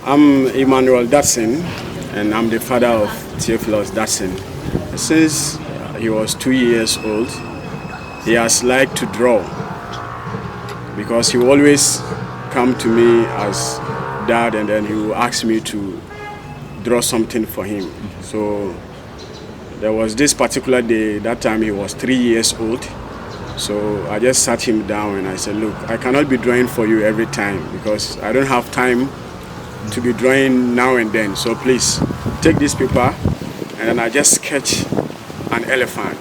I'm Emmanuel Dadson, and I'm the father of Theophilous Dadson. Since he was 2 years old, he has liked to draw because he will always come to me as dad, and then he will ask me to draw something for him. So there was this particular day, that time he was 3 years old. So I just sat him down and I said, look, I cannot be drawing for you every time because I don't have time to be drawing now and then. So please take this paper, and then I just sketch an elephant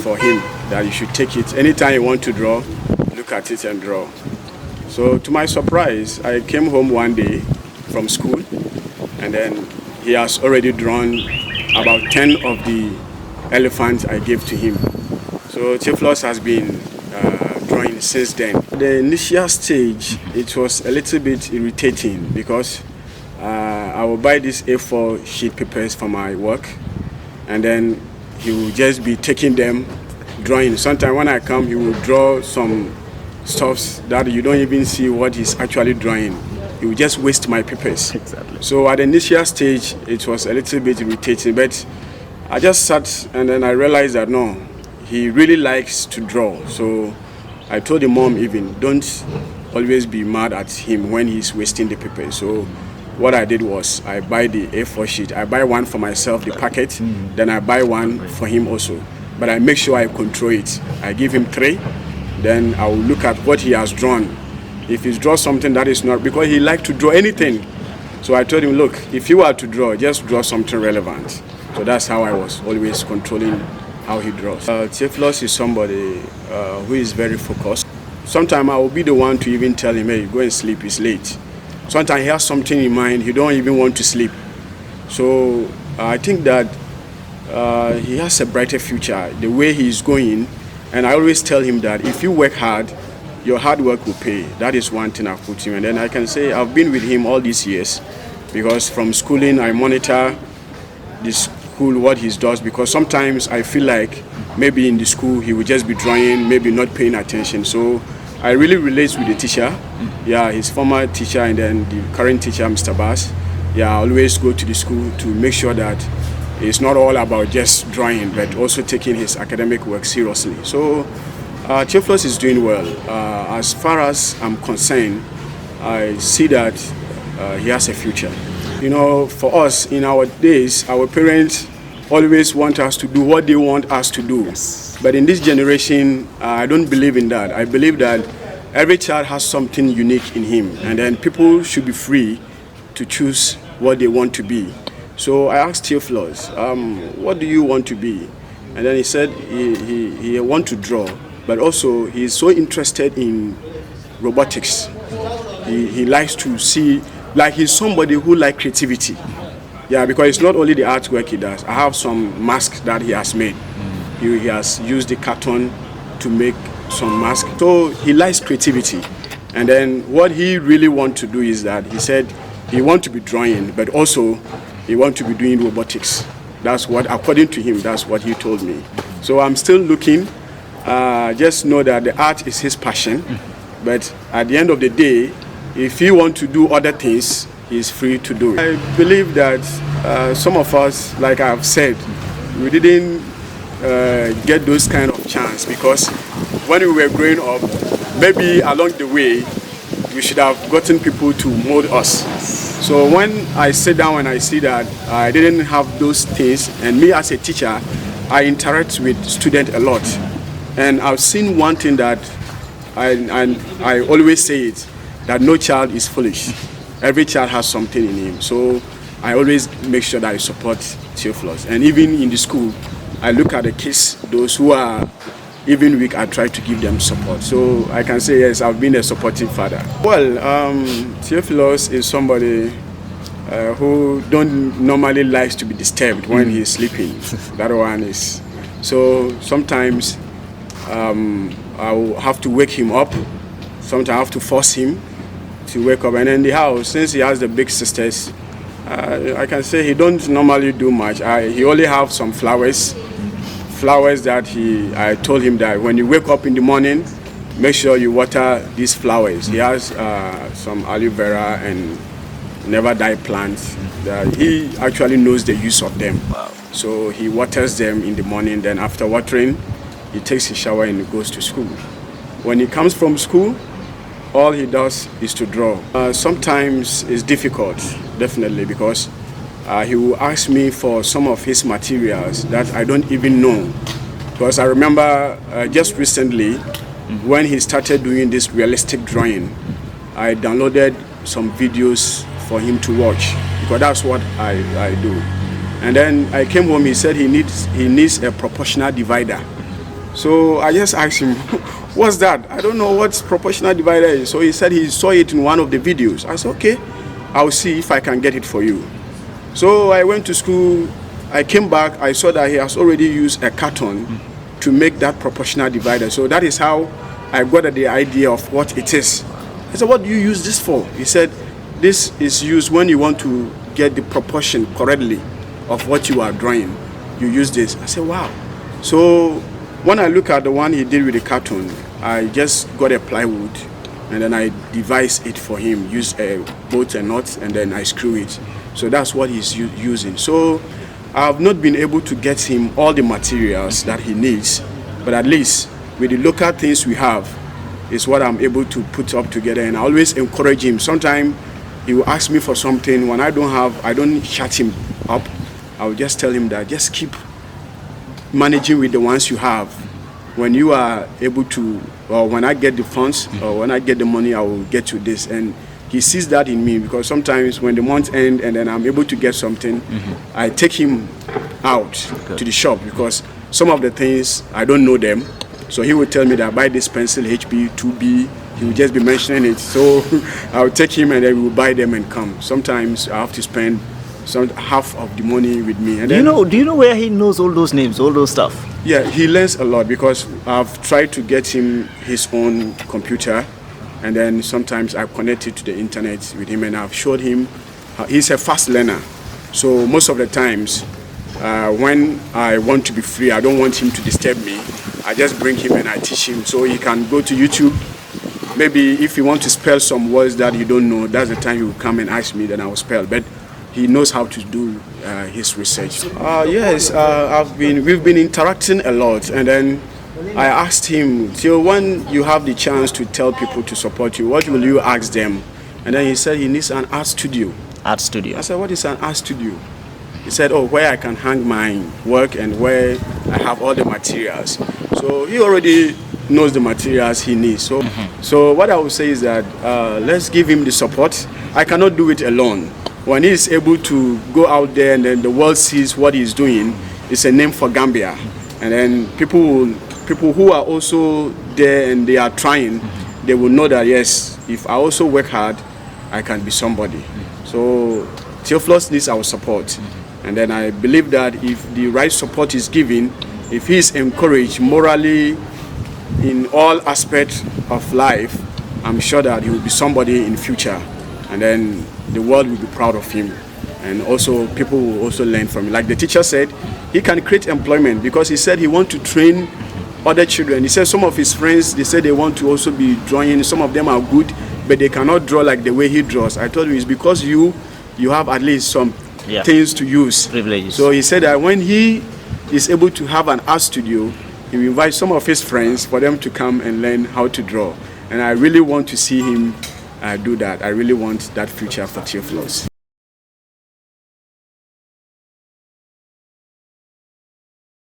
for him that you should take it. Anytime you want to draw, look at it and draw. So to my surprise, I came home one day from school, and then he has already drawn about 10 of the elephants I gave to him. So Theophilous has been drawing since then. The initial stage, it was a little bit irritating because I will buy these A4 sheet papers for my work, and then he will just be taking them, drawing. Sometimes when I come, he will draw some stuffs that you don't even see what he's actually drawing. He will just waste my papers. Exactly. So at the initial stage, it was a little bit irritating, but I just sat and then I realized that no, he really likes to draw. So I told the mom even, don't always be mad at him when he's wasting the paper. So what I did was I buy the A4 sheet. I buy one for myself, the packet, then I buy one for him also. But I make sure I control it. I give him 3, then I will look at what he has drawn. If he's drawn something that is not, because he likes to draw anything. So I told him, look, if you are to draw, just draw something relevant. So that's how I was always controlling how he draws. Theophilous is somebody who is very focused. Sometimes I will be the one to even tell him, hey, go and sleep, it's late. Sometimes he has something in mind, he don't even want to sleep. So I think that he has a brighter future, the way he is going. And I always tell him that if you work hard, your hard work will pay. That is one thing I've put him. And then I can say I've been with him all these years because from schooling I monitor the school, what he does, because sometimes I feel like maybe in the school he will just be drawing, maybe not paying attention. So I really relate with the teacher. Yeah, his former teacher and then the current teacher, Mr. Bass. Yeah, I always go to the school to make sure that it's not all about just drawing, but also taking his academic work seriously. So Theophilous is doing well. As far as I'm concerned, I see that he has a future. You know, for us in our days, our parents always want us to do what they want us to do. Yes. But in this generation, I don't believe in that. I believe that every child has something unique in him, and then people should be free to choose what they want to be. So I asked Theophilus, what do you want to be? And then he said he wants to draw, but also he's so interested in robotics. He likes to see, like he's somebody who likes creativity. Yeah, because it's not only the artwork he does. I have some masks that he has made. He has used the carton to make some masks. So he likes creativity. And then what he really wants to do is that he said he wants to be drawing, but also he wants to be doing robotics. That's what, according to him, that's what he told me. So I'm still looking. Just know that the art is his passion. But at the end of the day, if he wants to do other things, he's free to do it. I believe that some of us, like I've said, we didn't get those kind of chance because when we were growing up, maybe along the way, we should have gotten people to mold us. So when I sit down and I see that I didn't have those things, and me as a teacher, I interact with students a lot. And I've seen one thing that I always say it, that no child is foolish. Every child has something in him. So I always make sure that I support Theophilus. And even in the school, I look at the kids, those who are even weak, I try to give them support. So I can say, yes, I've been a supportive father. Well, Theophilus is somebody who don't normally likes to be disturbed when he's sleeping. That one is. So sometimes I will have to wake him up. Sometimes I have to force him to wake up. And in the house, since he has the big sisters, I can say he don't normally do much. He only have some flowers that I told him that when you wake up in the morning, make sure you water these flowers. He has some aloe vera and never die plants. He actually knows the use of them. Wow. So he waters them in the morning, then after watering, he takes his shower and he goes to school. When he comes from school, all he does is to draw. Sometimes it's difficult, definitely, because he will ask me for some of his materials that I don't even know. Because I remember just recently, when he started doing this realistic drawing, I downloaded some videos for him to watch, because that's what I do. And then I came home, he said he needs a proportional divider. So I just asked him, what's that? I don't know what proportional divider is. So he said he saw it in one of the videos. I said, okay, I'll see if I can get it for you. So I went to school, I came back, I saw that he has already used a carton to make that proportional divider. So that is how I got the idea of what it is. I said, what do you use this for? He said, this is used when you want to get the proportion correctly of what you are drawing. You use this. I said, wow. So when I look at the one he did with the carton, I just got a plywood and then I devised it for him, use a bolt and nuts, and then I screw it. So that's what he's using. So I've not been able to get him all the materials that he needs, but at least with the local things we have is what I'm able to put up together. And I always encourage him. Sometimes he will ask me for something. When I don't shut him up. I will just tell him that just keep managing with the ones you have. When you are able to, or when I get the funds, or when I get the money, I will get you this. And he sees that in me, because sometimes when the month ends and then I'm able to get something, I take him out to the shop, because some of the things I don't know them. So he will tell me that buy this pencil HB 2B. He will just be mentioning it. So I will take him and then we will buy them and come. Sometimes I have to spend half of the money with me. And do you know where he knows all those names, all those stuff? Yeah, he learns a lot, because I've tried to get him his own computer, and then sometimes I connect it to the internet with him, and I've showed him. He's a fast learner, so most of the times when I want to be free, I don't want him to disturb me. I just bring him and I teach him, so he can go to YouTube. Maybe if he wants to spell some words that he don't know, that's the time he will come and ask me, then I will spell. But he knows how to do his research. Yes, we've been interacting a lot, and then I asked him, Theo, when you have the chance to tell people to support you, what will you ask them? And then he said he needs an art studio. Art studio. I said, what is an art studio? He said, oh, where I can hang my work and where I have all the materials. So he already knows the materials he needs. So what I would say is that let's give him the support. I cannot do it alone. When he is able to go out there and then the world sees what he's doing, it's a name for Gambia. And then people who are also there and they are trying, they will know that, yes, if I also work hard, I can be somebody. So Theophilous needs our support. And then I believe that if the right support is given, if he is encouraged morally in all aspects of life, I'm sure that he will be somebody in future. And then the world will be proud of him. And also people will also learn from him. Like the teacher said, he can create employment, because he said he wants to train other children. He said some of his friends, they said they want to also be drawing. Some of them are good, but they cannot draw like the way he draws. I told him it's because you have at least some things to use. Privileges. So he said that when he is able to have an art studio, he will invite some of his friends for them to come and learn how to draw. And I really want to see him do that. I really want that future for Theophilous.